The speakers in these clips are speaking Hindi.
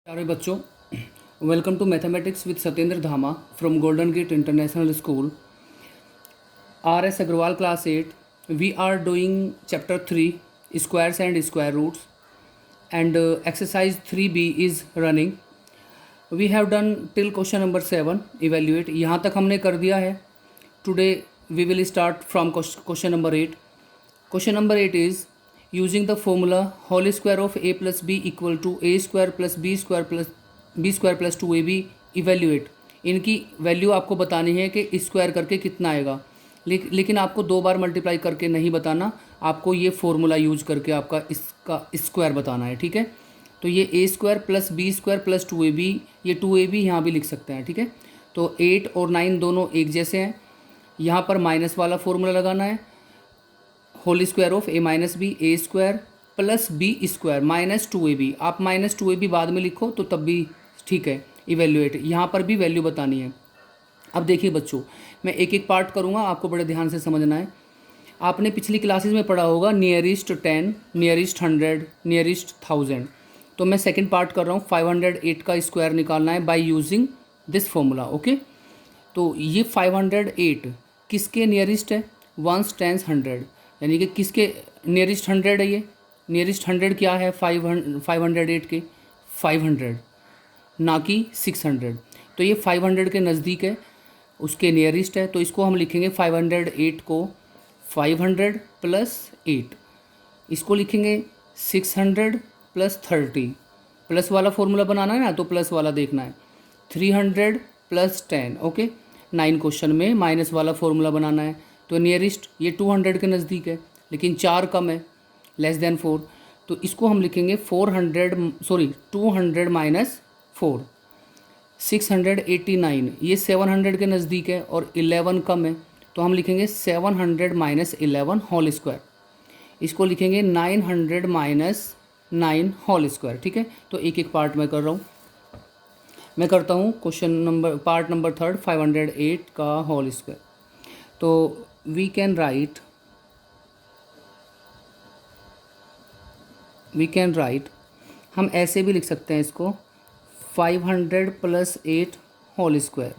प्यारे बच्चों, welcome to mathematics with Satyendra Dhama from Golden Gate International School, R S Agarwal class 8. We are doing chapter 3, squares and square roots, and exercise 3b is running. We have done till question number 7, evaluate. यहाँ तक हमने कर दिया है. Today we will start from question number 8. Question number 8 is using the formula whole square of a plus b equal to a square plus b square plus 2ab. Evaluate. इनकी वैल्यू आपको बतानी है कि स्क्वायर करके कितना आएगा, लेकिन आपको दो बार मल्टीप्लाई करके नहीं बताना, आपको ये फॉर्मूला यूज करके आपका इसका स्क्वायर बताना है. ठीक है, तो ये a square plus b square plus 2ab, ये 2ab यहाँ भी लिख सकते हैं. ठीक है, तो 8 और 9 दोनों एक जैसे हैं. यहाँ पर माइनस वाला फॉर्मूला लगाना है, whole square of a minus b, a square plus b square minus 2ab. आप माइनस 2ab बाद में लिखो तो तब भी ठीक है. इवेल्यूएट, यहाँ पर भी वैल्यू बतानी है. अब देखिए बच्चों, मैं एक एक पार्ट करूँगा, आपको बड़े ध्यान से समझना है. आपने पिछली क्लासेस में पढ़ा होगा नियरेस्ट 10, नियरेस्ट 100, नियरेस्ट 1000. तो मैं सेकंड पार्ट कर रहा हूँ. 508 का स्क्वायर निकालना है by using this formula. Okay, तो ये 508 किसके नियरेस्ट है? 1s 10s 100, यानी कि किसके नियरेस्ट 100 है? ये नियरेस्ट 100 क्या है? 508 के 500, ना कि 600. तो ये 500 के नज़दीक है, उसके नियरेस्ट है. तो इसको हम लिखेंगे 508 को 500 प्लस 8, इसको लिखेंगे 600 प्लस 30. प्लस वाला फॉर्मूला बनाना है ना, तो प्लस वाला देखना है. 300 प्लस 10. ओके, 9 क्वेश्चन में माइनस वाला फॉर्मूला बनाना है. तो नियरेस्ट ये 200 के नज़दीक है, लेकिन 4 कम है, लेस देन 4. तो इसको हम लिखेंगे 200 माइनस 4, 689. ये 700 के नज़दीक है और 11 कम है, तो हम लिखेंगे 700 माइनस 11 होल स्क्वायर. इसको लिखेंगे 900 माइनस 9 होल स्क्वायर. ठीक है, तो एक एक पार्ट में कर रहा हूँ. मैं करता हूँ क्वेश्चन नंबर पार्ट नंबर 3, 508 का होल स्क्वायर. तो वी कैन राइट, हम ऐसे भी लिख सकते हैं इसको 500 प्लस 8 होल स्क्वायर.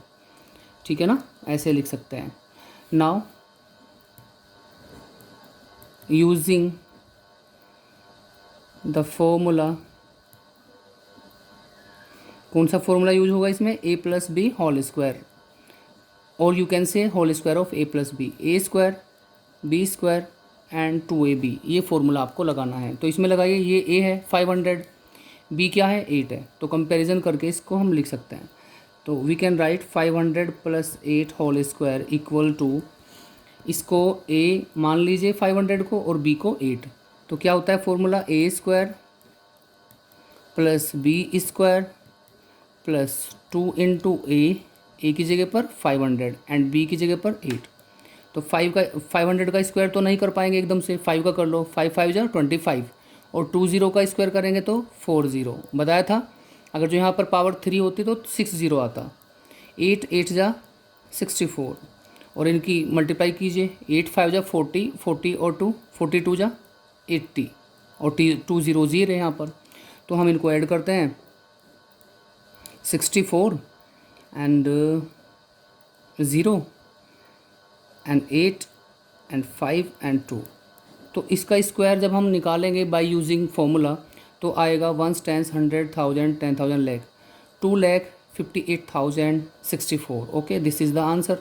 ठीक है ना, ऐसे लिख सकते हैं. नाउ यूजिंग द फॉर्मूला, कौन सा फॉर्मूला यूज होगा इसमें? a plus b whole square, और you can say whole square of a plus b, a square b square and 2ab. ये फॉर्मूला आपको लगाना है. तो इसमें लगाइए, ये a है 500, b क्या है? 8 है. तो कंपैरिजन करके इसको हम लिख सकते हैं. तो we can write 500 plus 8 whole square equal to, इसको a मान लीजिए 500 को और b को 8. तो क्या होता है formula? a square plus b square plus 2 into a की जगह पर 500 एंड b की जगह पर 8. तो 500 का स्क्वायर तो नहीं कर पाएंगे एकदम से, 5 का कर लो. 5 5 जा 25, और 20 का स्क्वायर करेंगे तो 40. बताया था, अगर जो यहाँ पर पावर 3 होती तो 60 आता. 8 8 जा 64, और इनकी मल्टीप्लाई कीजिए. 8 5 जा 40, 40 और 2 42 जा 80, और 2 0 0 है यहाँ पर. तो हम इनको ऐड करते हैं, 64 एंड 0 एंड 8 एंड 5 एंड 2. तो इसका स्क्वायर जब हम निकालेंगे बाय यूजिंग फॉर्मूला, तो आएगा 1s 10s 100 1000 10,000 lakh 2,58,064. Okay, this is the answer.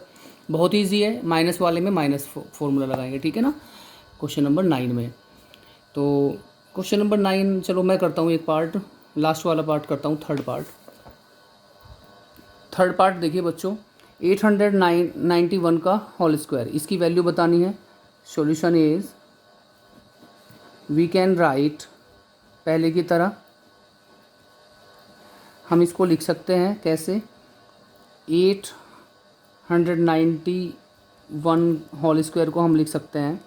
बहुत ईजी है. माइनस वाले में माइनस फॉर्मूला लगाएंगे. ठीक है ना, क्वेश्चन नंबर 9 में. तो क्वेश्चन नंबर 9, चलो मैं करता हूँ एक पार्ट, लास्ट वाला पार्ट करता हूँ, थर्ड पार्ट. देखिए बच्चों, 891 का होल स्क्वायर, इसकी वैल्यू बतानी है. Solution is, we can write, पहले की तरह हम इसको लिख सकते हैं. कैसे? 891 होल स्क्वायर को हम लिख सकते हैं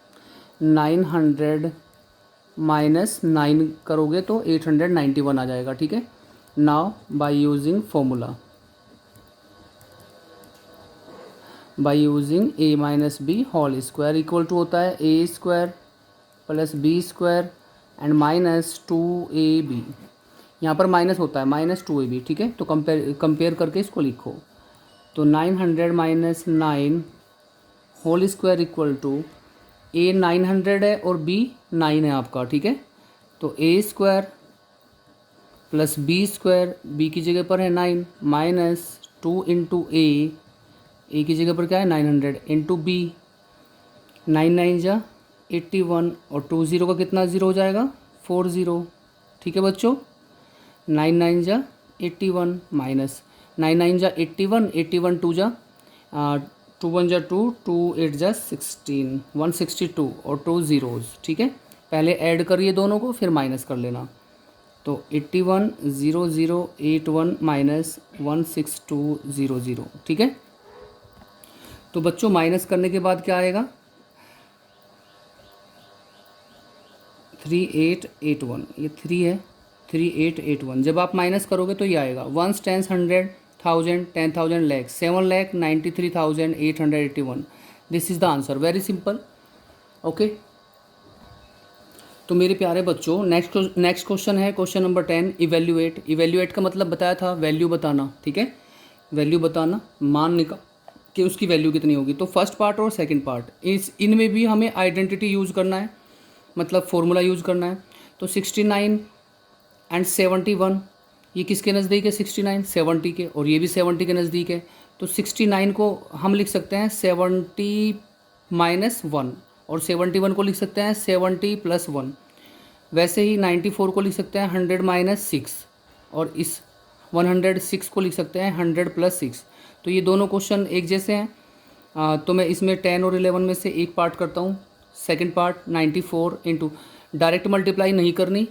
900 माइनस 9 करोगे तो 891 आ जाएगा. ठीक है, now by using formula, by using a minus b whole square equal to होता है a square plus b square and minus 2ab. यहाँ पर माइनस होता है, -2 है भी, ठीक है। तो कंपेयर करके इसको लिखो। तो 900 minus 9 whole square equal to a 900 है और बी 9 है आपका, ठीक है। तो a square plus b square, b की जगह पर है 9 माइनस 2 इंटू ए की जगह पर क्या है 900 इंटू बी, 9 9 जा 81 और 2 0 का कितना ज़ीरो हो जाएगा 40, ठीक है बच्चों। 9 9 जा 81 माइनस 9 9 जा 81, 81 2 जा 2 1 जा 2, 2 8 जा 16, 162 और 2 ज़ीरोज़, ठीक है। पहले ऐड करिए दोनों को फिर माइनस कर लेना। तो 81 0 0 81 माइनस 162 0 0, ठीक है। तो बच्चों माइनस करने के बाद क्या आएगा 3881, ये 3 है 3881। जब आप माइनस करोगे तो ये आएगा 1 10 100 1000 10,000 lakh 7,93,881। This is the answer, very simple. Okay, तो मेरे प्यारे बच्चों नेक्स्ट क्वेश्चन है क्वेश्चन नंबर 10। इवेल्युएट का मतलब बताया था वैल्यू बताना, ठीक है। वैल्यू बताना, मान निकाल कि उसकी वैल्यू कितनी होगी। तो फर्स्ट पार्ट और सेकंड पार्ट इनमें भी हमें आइडेंटिटी यूज़ करना है, मतलब फॉर्मूला यूज़ करना है। तो 69 एंड 71 ये किसके नज़दीक है 69 70 के, और ये भी 70 के नज़दीक है। तो 69 को हम लिख सकते हैं 70 माइनस 1 और 71 को लिख सकते हैं 70 प्लस 1। वैसे ही 94 को लिख सकते हैं 100 माइनस 6 और इस 106 को लिख सकते हैं 100 प्लस 6। तो ये दोनों क्वेश्चन एक जैसे हैं। तो मैं इसमें 10 और 11 में से एक पार्ट करता हूँ। Second part 94 into, direct multiply नहीं करनी,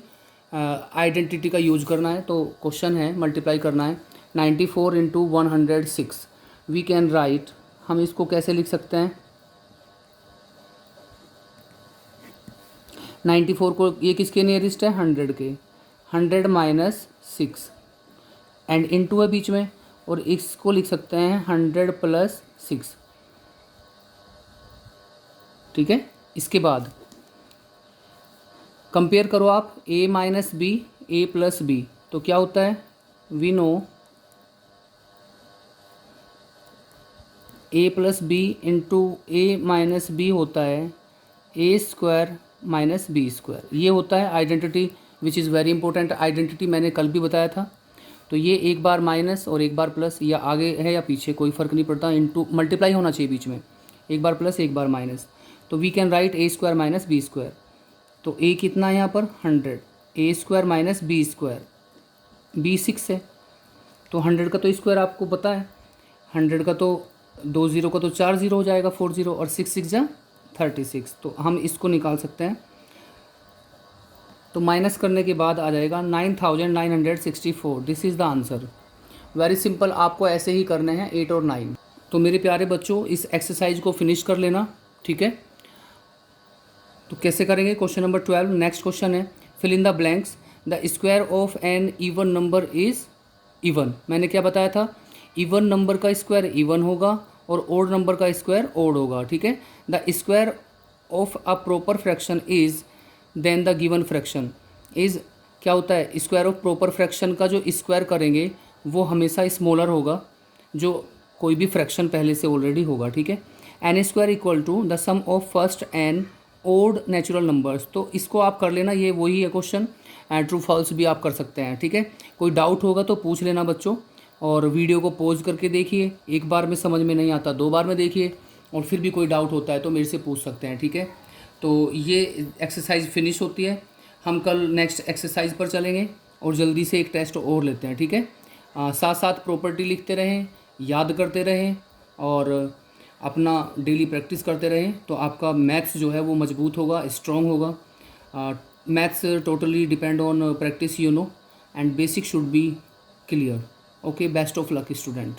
आइडेंटिटी का यूज करना है। तो क्वेश्चन है मल्टीप्लाई करना है 94 इंटू 106। वी कैन राइट, हम इसको कैसे लिख सकते हैं 94 को, ये किसके नियरेस्ट है 100 के, 100 माइनस 6 एंड इंटू है बीच में, और इसको लिख सकते हैं 100 प्लस 6, ठीक है। इसके बाद कंपेयर करो आप a minus b a plus b, तो क्या होता है we know a plus b into a minus b होता है a square minus b square. ये होता है identity which is very important. Identity मैंने कल भी बताया था। तो ये एक बार माइनस और एक बार प्लस, या आगे है या पीछे कोई फ़र्क नहीं पड़ता, इंटू मल्टीप्लाई होना चाहिए बीच में, एक बार प्लस एक बार माइनस। तो we can write a square minus b square. तो ए कितना है यहाँ पर 100, a square minus b square, b 6 है। तो 100 का तो स्क्वायर आपको पता है, 100 का तो 2 0 का तो 4 0 हो जाएगा 40, और 6 6 जा 36। तो हम इसको निकाल सकते हैं। तो माइनस करने के बाद आ जाएगा 9964। This is the answer, very simple. आपको ऐसे ही करने हैं 8 और 9। तो मेरे प्यारे बच्चों इस एक्सरसाइज को फिनिश कर लेना, ठीक है। तो कैसे करेंगे क्वेश्चन नंबर 12। नेक्स्ट क्वेश्चन है fill in the blanks. The square of an even number is even. मैंने क्या बताया था, इवन नंबर का स्क्वायर इवन होगा और ओड नंबर का स्क्वायर ओड होगा, ठीक है। The square of a proper fraction is then the given fraction is, क्या होता है स्क्वायर ऑफ प्रॉपर फ्रैक्शन का जो स्क्वायर करेंगे वो हमेशा स्मॉलर होगा जो कोई भी फ्रैक्शन पहले से ऑलरेडी होगा, ठीक है। N square equal to the sum of first n odd natural numbers. तो इसको आप कर लेना, ये वही है क्वेश्चन। ट्रू फॉल्स भी आप कर सकते हैं, ठीक है। कोई डाउट होगा तो पूछ लेना बच्चों, और वीडियो को पॉज करके देखिए। एक बार में समझ में नहीं आता 2 बार में देखिए, और फिर भी कोई डाउट होता है तो मेरे से पूछ सकते हैं, ठीक है। तो ये एक्सरसाइज फिनिश होती है। हम कल नेक्स्ट एक्सरसाइज पर चलेंगे और जल्दी से एक टेस्ट और लेते हैं, ठीक है। साथ साथ प्रॉपर्टी लिखते रहें, याद करते रहें और अपना डेली प्रैक्टिस करते रहें, तो आपका मैथ्स जो है वो मजबूत होगा, स्ट्रॉन्ग होगा। Maths totally depend on practice, you know, and basic should be clear. Okay, best of luck student.